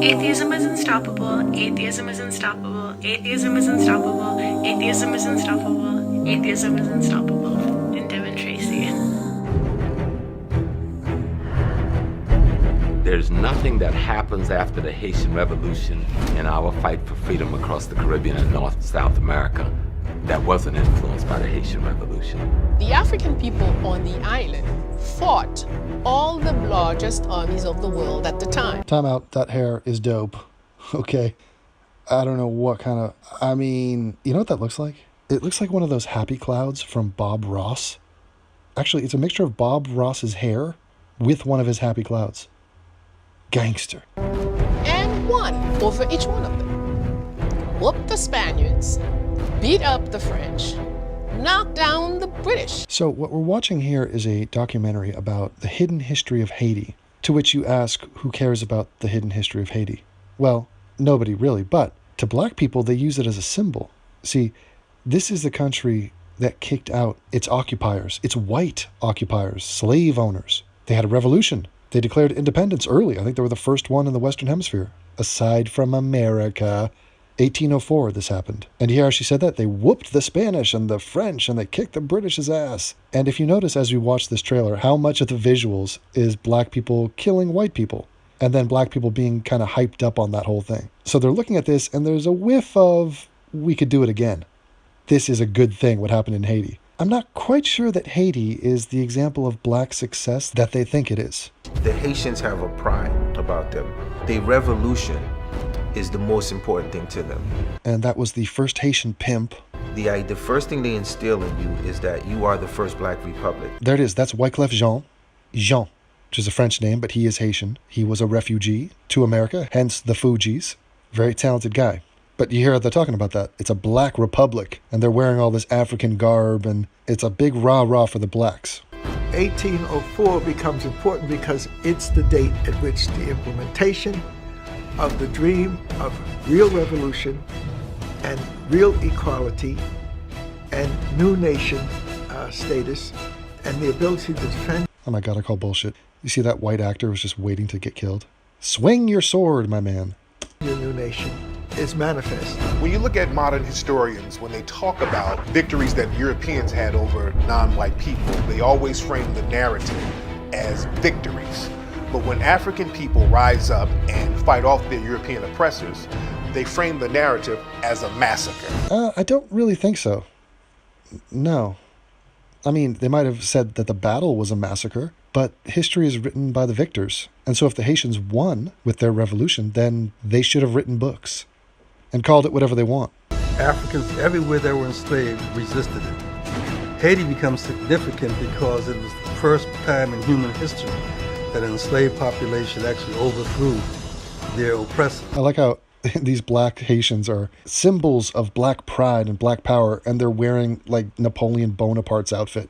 Atheism is unstoppable. Atheism is unstoppable. Atheism is unstoppable. Atheism is unstoppable. Atheism is unstoppable. In Devin Tracy. There's nothing that happens after the Haitian Revolution in our fight for freedom across the Caribbean and North and South America that wasn't influenced by the Haitian Revolution. The African people on the island fought all the largest armies of the world at the time. Time out, that hair is dope. Okay. I don't know what kind of... I mean, you know what that looks like? It looks like one of those happy clouds from Bob Ross. Actually, it's a mixture of Bob Ross's hair with one of his happy clouds. Gangster. And won over each one of them. Whooped the Spaniards, beat up the French, knocked down the British. So what we're watching here is a documentary about the hidden history of Haiti, to which you ask, who cares about the hidden history of Haiti? Well, nobody really, but to black people, they use it as a symbol. See, this is the country that kicked out its occupiers, its white occupiers, slave owners. They had a revolution. They declared independence early. I think they were the first one in the Western Hemisphere. Aside from America, 1804 this happened. And here she said that they whooped the Spanish and the French and they kicked the British's ass. And if you notice as we watch this trailer, how much of the visuals is black people killing white people and then black people being kind of hyped up on that whole thing. So they're looking at this and there's a whiff of, we could do it again. This is a good thing, what happened in Haiti. I'm not quite sure that Haiti is the example of black success that they think it is. The Haitians have a pride about them. Their revolution is the most important thing to them. And that was the first Haitian pimp. The first thing they instill in you is that you are the first black republic. There it is. That's Wyclef Jean. Jean, which is a French name, but he is Haitian. He was a refugee to America, hence the Fugees. Very talented guy. But you hear they're talking about that. It's a black republic, and they're wearing all this African garb, and it's a big rah-rah for the blacks. 1804 becomes important because it's the date at which the implementation of the dream of real revolution and real equality and new nation status and the ability to defend. Oh my God, I call bullshit. You see that white actor was just waiting to get killed? Swing your sword, my man. Your new nation is manifest. When you look at modern historians, when they talk about victories that Europeans had over non-white people, they always frame the narrative as victories. But when African people rise up and fight off their European oppressors, they frame the narrative as a massacre. I don't really think so. No. I mean, they might have said that the battle was a massacre, but history is written by the victors. And so if the Haitians won with their revolution, then they should have written books and called it whatever they want. Africans everywhere that were enslaved resisted it. Haiti becomes significant because it was the first time in human history that an enslaved population actually overthrew their oppressor. I like how these black Haitians are symbols of black pride and black power, and they're wearing like Napoleon Bonaparte's outfit.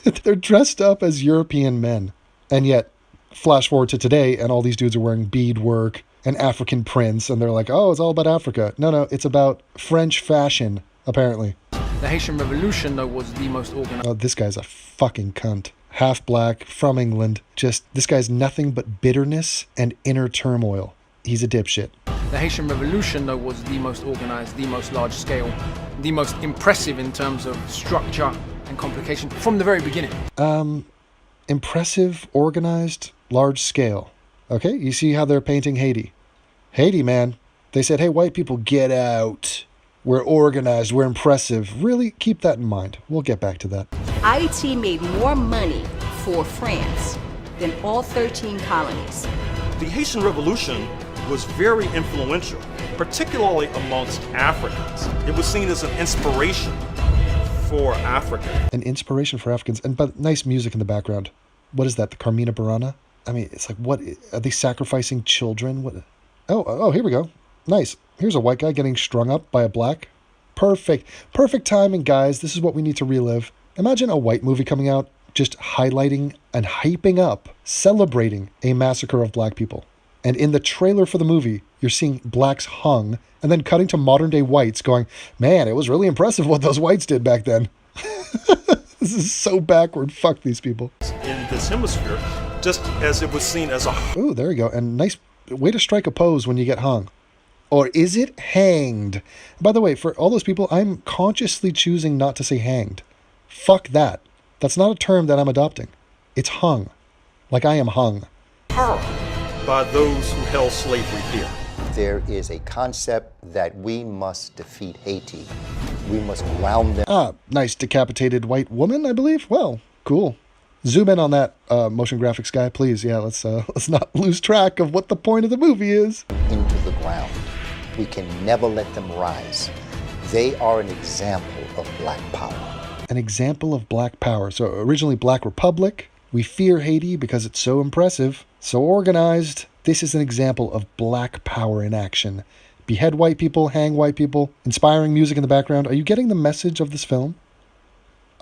They're dressed up as European men. And yet, flash forward to today, and all these dudes are wearing beadwork and African prints, and they're like, oh, it's all about Africa. No, it's about French fashion, apparently. The Haitian Revolution, though, was the most organized. Oh, this guy's a fucking cunt. Half black, from England. Just, this guy's nothing but bitterness and inner turmoil. He's a dipshit. The Haitian Revolution, though, was the most organized, the most large scale, the most impressive in terms of structure and complication from the very beginning. Impressive, organized, large scale. Okay, you see how they're painting Haiti. Haiti, man. They said, hey, white people, get out. We're organized, we're impressive. Really, keep that in mind. We'll get back to that. Haiti made more money for France than all 13 colonies. The Haitian Revolution was very influential, particularly amongst Africans. It was seen as an inspiration for Africa. An inspiration for Africans. And but nice music in the background. What is that, the Carmina Burana? I mean, it's like, what, are they sacrificing children? What? Oh, here we go. Nice. Here's a white guy getting strung up by a black. Perfect. Perfect timing, guys. This is what we need to relive. Imagine a white movie coming out just highlighting and hyping up, celebrating a massacre of black people. And in the trailer for the movie, you're seeing blacks hung, and then cutting to modern day whites going, man, it was really impressive what those whites did back then. This is so backward. Fuck these people. In this hemisphere, just as it was seen as a... Ooh, there you go. And nice way to strike a pose when you get hung. Or is it hanged? By the way, for all those people, I'm consciously choosing not to say hanged. Fuck that. That's not a term that I'm adopting. It's hung. Like I am hung. Horror by those who held slavery here. There is a concept that we must defeat Haiti. We must ground them. Ah, nice decapitated white woman, I believe. Well, cool. Zoom in on that motion graphics guy, please. Yeah, let's not lose track of what the point of the movie is. Into the ground. We can never let them rise. They are an example of black power. An example of black power. So originally Black Republic. We fear Haiti because it's so impressive, so organized. This is an example of black power in action. Behead white people, hang white people, inspiring music in the background. Are you getting the message of this film?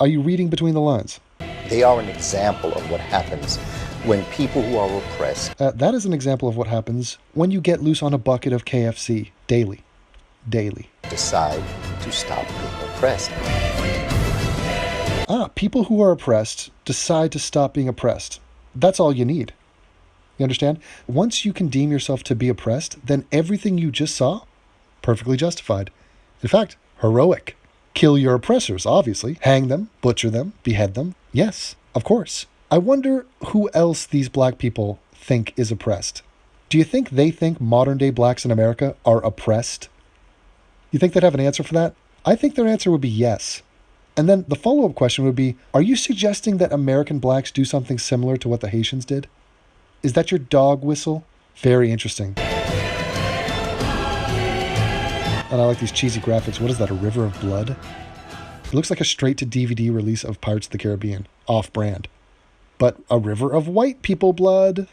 Are you reading between the lines? They are an example of what happens when people who are oppressed. That is an example of what happens when you get loose on a bucket of KFC daily. Decide to stop being oppressed. People who are oppressed decide to stop being oppressed. That's all you need. You understand? Once you can deem yourself to be oppressed, then everything you just saw, perfectly justified. In fact, heroic. Kill your oppressors, obviously. Hang them, butcher them, behead them. Yes, of course. I wonder who else these black people think is oppressed. Do you think they think modern-day blacks in America are oppressed? You think they'd have an answer for that? I think their answer would be yes. And then the follow-up question would be, are you suggesting that American blacks do something similar to what the Haitians did? Is that your dog whistle? Very interesting. And I like these cheesy graphics. What is that, a river of blood? It looks like a straight-to-DVD release of Pirates of the Caribbean, off-brand. But a river of white people blood.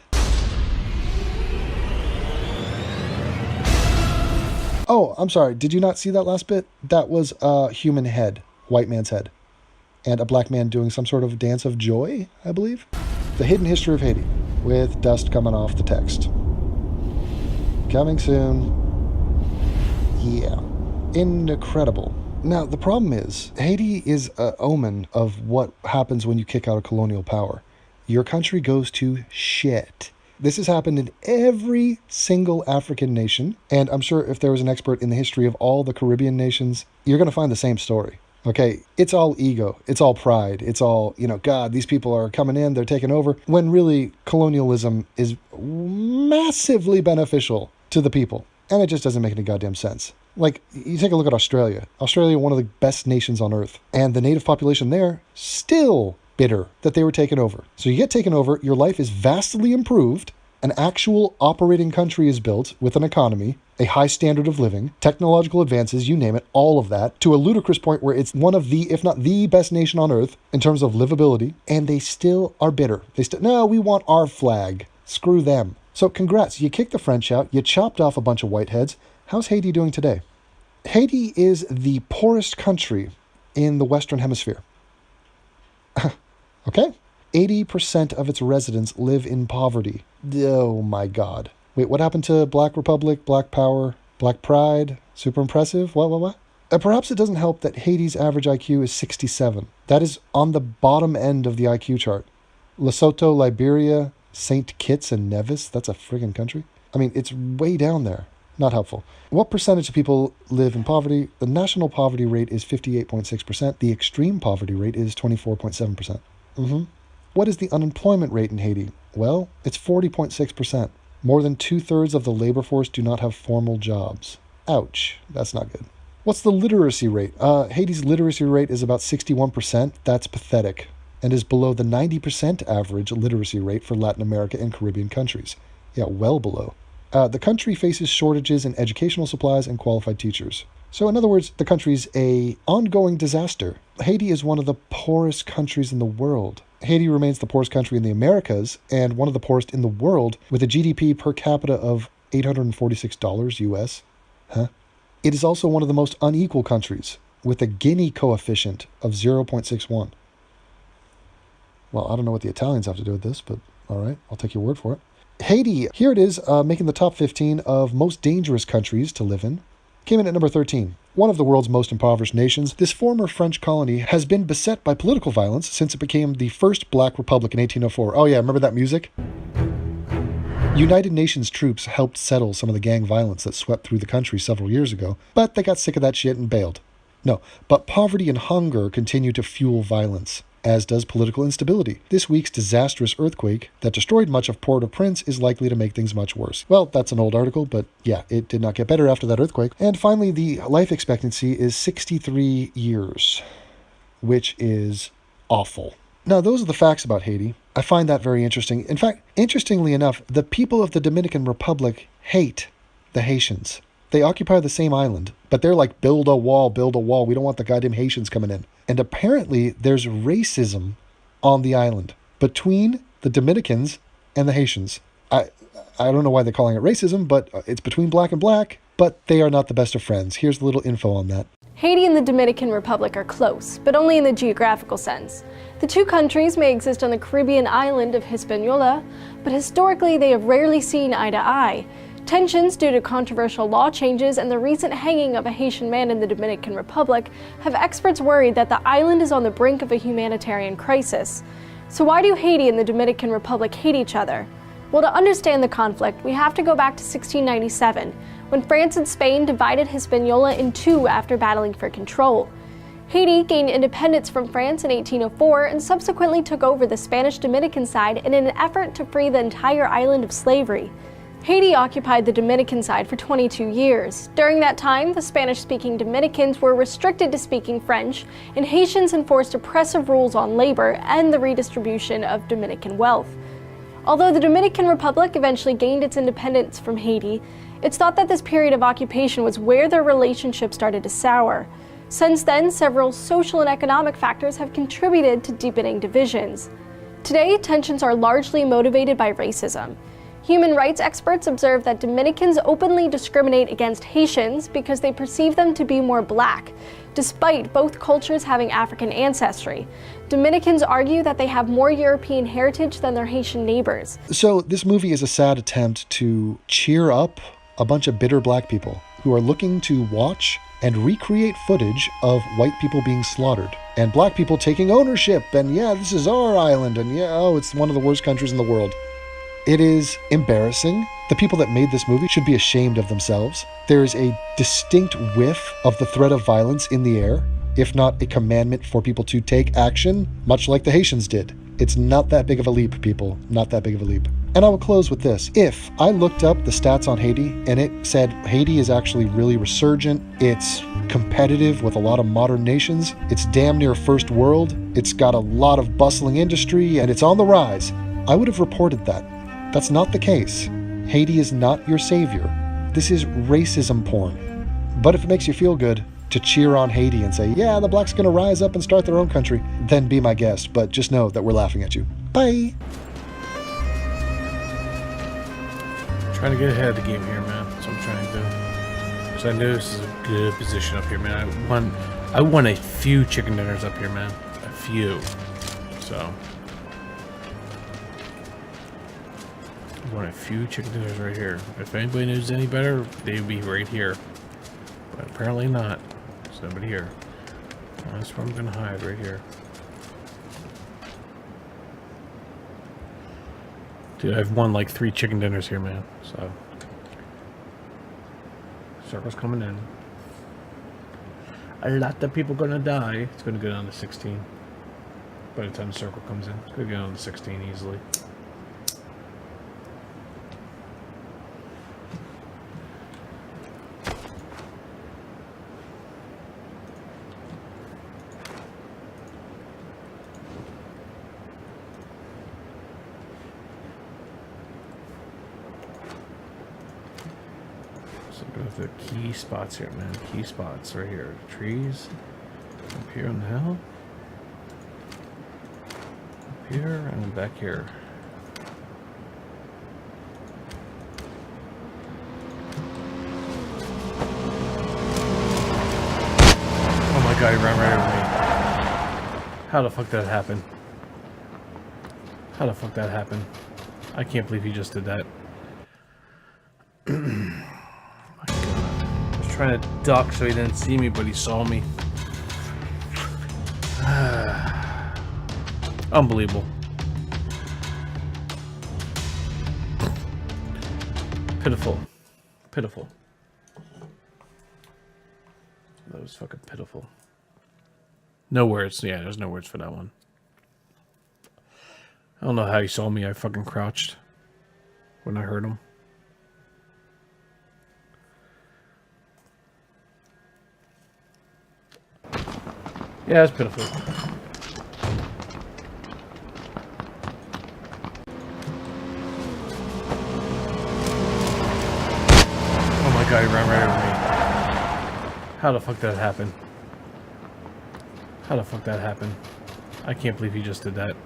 Oh, I'm sorry. Did you not see that last bit? That was a human head, white man's head, and a black man doing some sort of dance of joy, I believe. The Hidden History of Haiti, with dust coming off the text. Coming soon. Yeah. Incredible. Now, the problem is, Haiti is an omen of what happens when you kick out a colonial power. Your country goes to shit. This has happened in every single African nation, and I'm sure if there was an expert in the history of all the Caribbean nations, you're going to find the same story. Okay, it's all ego, it's all pride, it's all, God, these people are coming in, they're taking over, when really colonialism is massively beneficial to the people, and it just doesn't make any goddamn sense. Like, you take a look at Australia. Australia, one of the best nations on earth, and the native population there, still bitter that they were taken over. So you get taken over, your life is vastly improved, an actual operating country is built with an economy, a high standard of living, technological advances, you name it, all of that, to a ludicrous point where it's one of the, if not the best nation on earth in terms of livability, and they still are bitter. No, we want our flag. Screw them. So congrats, you kicked the French out, you chopped off a bunch of whiteheads. How's Haiti doing today? Haiti is the poorest country in the Western Hemisphere. Okay? 80% of its residents live in poverty. Oh my God. Wait, what happened to Black Republic, Black Power, Black Pride? Super impressive? What? Perhaps it doesn't help that Haiti's average IQ is 67. That is on the bottom end of the IQ chart. Lesotho, Liberia, St. Kitts and Nevis, that's a friggin' country. I mean, it's way down there. Not helpful. What percentage of people live in poverty? The national poverty rate is 58.6%. The extreme poverty rate is 24.7%. What is the unemployment rate in Haiti? Well, it's 40.6%. More than 2/3 of the labor force do not have formal jobs. Ouch. That's not good. What's the literacy rate? Haiti's literacy rate is about 61%. That's pathetic, and is below the 90% average literacy rate for Latin America and Caribbean countries. Yeah, well below. The country faces shortages in educational supplies and qualified teachers. So in other words, the country's an ongoing disaster. Haiti is one of the poorest countries in the world. Haiti remains the poorest country in the Americas and one of the poorest in the world with a GDP per capita of $846 US. It is also one of the most unequal countries with a Gini coefficient of 0.61. Well, I don't know what the Italians have to do with this, but all right, I'll take your word for it. Haiti, here it is, making the top 15 of most dangerous countries to live in. Came in at number 13. One of the world's most impoverished nations, this former French colony has been beset by political violence since it became the first Black Republic in 1804. Oh yeah, remember that music? United Nations troops helped settle some of the gang violence that swept through the country several years ago, but they got sick of that shit and bailed. No, but poverty and hunger continue to fuel violence, as does political instability. This week's disastrous earthquake that destroyed much of Port-au-Prince is likely to make things much worse. Well, that's an old article, but yeah, it did not get better after that earthquake. And finally, the life expectancy is 63 years, which is awful. Now, those are the facts about Haiti. I find that very interesting. In fact, interestingly enough, the people of the Dominican Republic hate the Haitians. They occupy the same island, but they're like, build a wall, we don't want the goddamn Haitians coming in. And apparently there's racism on the island between the Dominicans and the Haitians. I don't know why they're calling it racism, but it's between black and black, but they are not the best of friends. Here's a little info on that. Haiti and the Dominican Republic are close, but only in the geographical sense. The two countries may exist on the Caribbean island of Hispaniola, but historically they have rarely seen eye to eye. Tensions due to controversial law changes and the recent hanging of a Haitian man in the Dominican Republic have experts worried that the island is on the brink of a humanitarian crisis. So why do Haiti and the Dominican Republic hate each other? Well, to understand the conflict, we have to go back to 1697, when France and Spain divided Hispaniola in two after battling for control. Haiti gained independence from France in 1804 and subsequently took over the Spanish Dominican side in an effort to free the entire island of slavery. Haiti occupied the Dominican side for 22 years. During that time, the Spanish-speaking Dominicans were restricted to speaking French, and Haitians enforced oppressive rules on labor and the redistribution of Dominican wealth. Although the Dominican Republic eventually gained its independence from Haiti, it's thought that this period of occupation was where their relationship started to sour. Since then, several social and economic factors have contributed to deepening divisions. Today, tensions are largely motivated by racism. Human rights experts observe that Dominicans openly discriminate against Haitians because they perceive them to be more black, despite both cultures having African ancestry. Dominicans argue that they have more European heritage than their Haitian neighbors. So this movie is a sad attempt to cheer up a bunch of bitter black people who are looking to watch and recreate footage of white people being slaughtered and black people taking ownership and yeah, this is our island and yeah, oh, it's one of the worst countries in the world. It is embarrassing. The people that made this movie should be ashamed of themselves. There is a distinct whiff of the threat of violence in the air, if not a commandment for people to take action, much like the Haitians did. It's not that big of a leap, people. Not that big of a leap. And I will close with this. If I looked up the stats on Haiti and it said Haiti is actually really resurgent, it's competitive with a lot of modern nations, it's damn near first world, it's got a lot of bustling industry, and it's on the rise, I would have reported that. That's not the case. Haiti is not your savior. This is racism porn. But if it makes you feel good to cheer on Haiti and say, yeah, the blacks gonna rise up and start their own country, then be my guest. But just know that we're laughing at you. Bye. Trying to get ahead of the game here, man. That's what I'm trying to do. Because I know this is a good position up here, man. I won a few chicken dinners up here, man. A few. So I won a few chicken dinners right here. If anybody knows any better, they'd be right here. But apparently not. There's nobody here. That's where I'm gonna hide, right here. Dude, I've won like 3 chicken dinners here, man. So circle's coming in. A lot of people gonna die. It's gonna go down to 16. By the time the circle comes in, it's gonna go down to 16 easily. The key spots here, man. Key spots right here. Trees. Up here on the hill. Up here and then back here. Oh my god, he ran right over me. How the fuck did that happen? How the fuck that happened? I can't believe he just did that. Trying to duck so he didn't see me, but he saw me. Unbelievable. Pitiful. Pitiful. That was fucking pitiful. No words. Yeah, there's no words for that one. I don't know how he saw me. I fucking crouched when I heard him. Yeah, it's pitiful. Oh my god, he ran right over me. How the fuck did that happen? How the fuck that happened? I can't believe he just did that.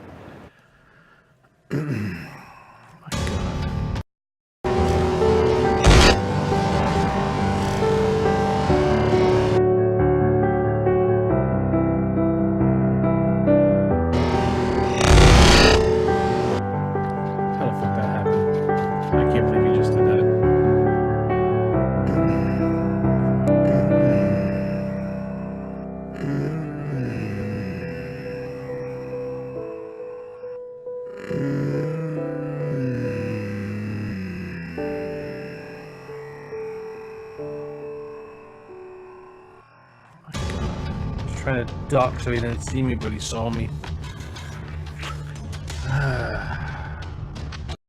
Trying to duck so he didn't see me, but he saw me.